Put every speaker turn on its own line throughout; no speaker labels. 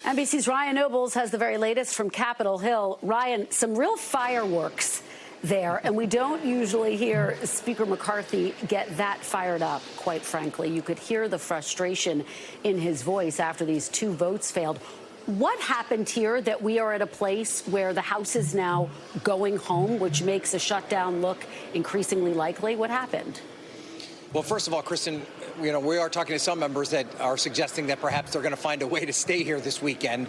NBC's Ryan Nobles has the very latest from Capitol Hill. Ryan, some real fireworks there, and we don't usually hear Speaker McCarthy get that fired up, quite frankly. You could hear the frustration in his voice after these two votes failed. What happened here that we are at a place where the House is now going home, which makes a shutdown look increasingly likely? What happened?
Well, first of all, Kristen, we are talking to some members that are suggesting that perhaps they're going to find a way to stay here this weekend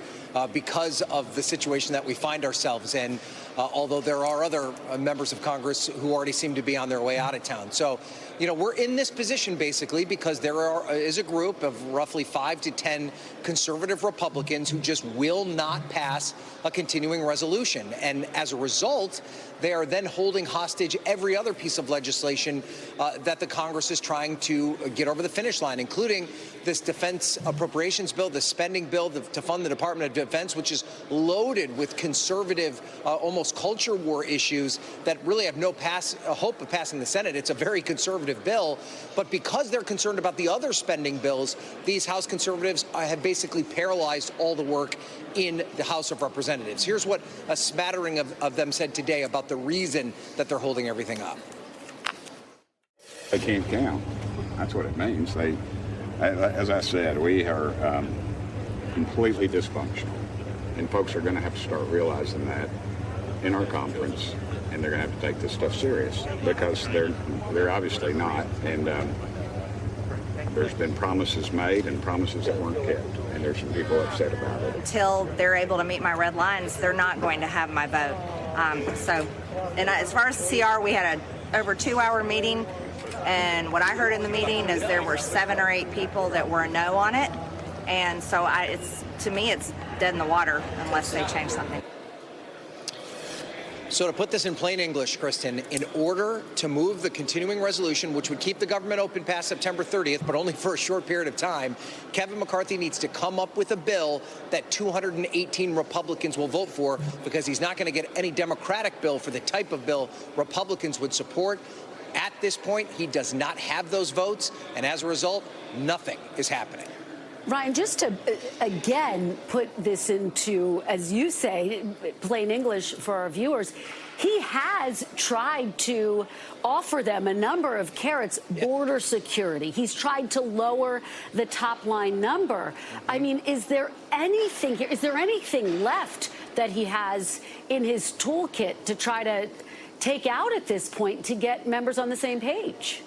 because of the situation that we find ourselves in, although there are other members of Congress who already seem to be on their way out of town. So, we're in this position basically because there is a group of roughly 5 to 10 conservative Republicans who just will not pass a continuing resolution. And as a result, they are then holding hostage every other piece of legislation that the Congress is trying to get over the finish line, including this defense appropriations bill, the spending bill to fund the Department of Defense, which is loaded with conservative, almost culture war issues that really have no hope of passing the Senate. It's a very conservative bill, but because they're concerned about the other spending bills, these House conservatives have basically paralyzed all the work in the House of Representatives. Here's what a smattering of them said today about the reason that they're holding everything up.
They can't count. That's what it means. As I said, we are completely dysfunctional, and folks are going to have to start realizing that in our conference, and they're going to have to take this stuff serious because they're obviously not. And there's been promises made and promises that weren't kept, and there's some people upset about it.
Until they're able to meet my red lines, they're not going to have my vote. As far as the CR, we had a over 2-hour meeting, and what I heard in the meeting is there were 7 or 8 people that were a no on it, and so to me it's dead in the water unless they change something.
So to put this in plain English, Kristen, in order to move the continuing resolution, which would keep the government open past September 30th, but only for a short period of time, Kevin McCarthy needs to come up with a bill that 218 Republicans will vote for, because he's not going to get any Democratic bill for the type of bill Republicans would support. At this point, he does not have those votes, and as a result, nothing is happening.
Ryan, just to, again, put this into, as you say, plain English for our viewers, he has tried to offer them a number of carrots, border security. He's tried to lower the top line number. I mean, is there anything here? Is there anything left that he has in his toolkit to try to take out at this point to get members on the same page?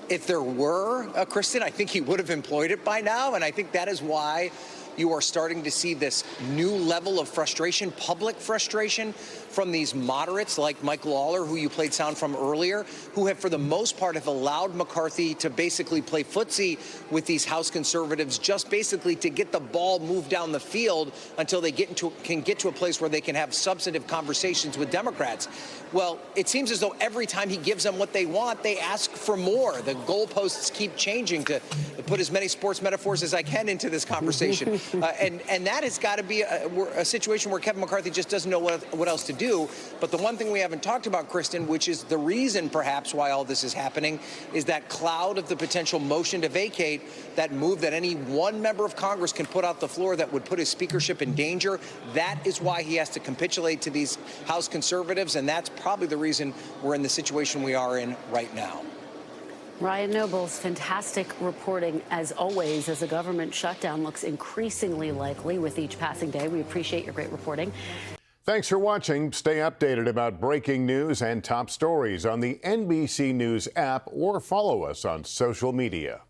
If there were, Kristen, I think he would have employed it by now, and I think that is why you are starting to see this new level of frustration, public frustration, from these moderates like Mike Lawler, who you played sound from earlier, who have, for the most part, have allowed McCarthy to basically play footsie with these House conservatives, just basically to get the ball moved down the field until they can get to a place where they can have substantive conversations with Democrats. Well, it seems as though every time he gives them what they want, they ask for more. The goalposts keep changing, to put as many sports metaphors as I can into this conversation. And that has got to be a situation where Kevin McCarthy just doesn't know what else to do. But the one thing we haven't talked about, Kristen, which is the reason perhaps why all this is happening, is that cloud of the potential motion to vacate, that move that any one member of Congress can put out the floor that would put his speakership in danger. That is why he has to capitulate to these House conservatives, and that's probably the reason we're in the situation we are in right now.
Ryan Nobles, fantastic reporting as always, as a government shutdown looks increasingly likely with each passing day. We appreciate your great reporting.
Thanks for watching. Stay updated about breaking news and top stories on the NBC News app, or follow us on social media.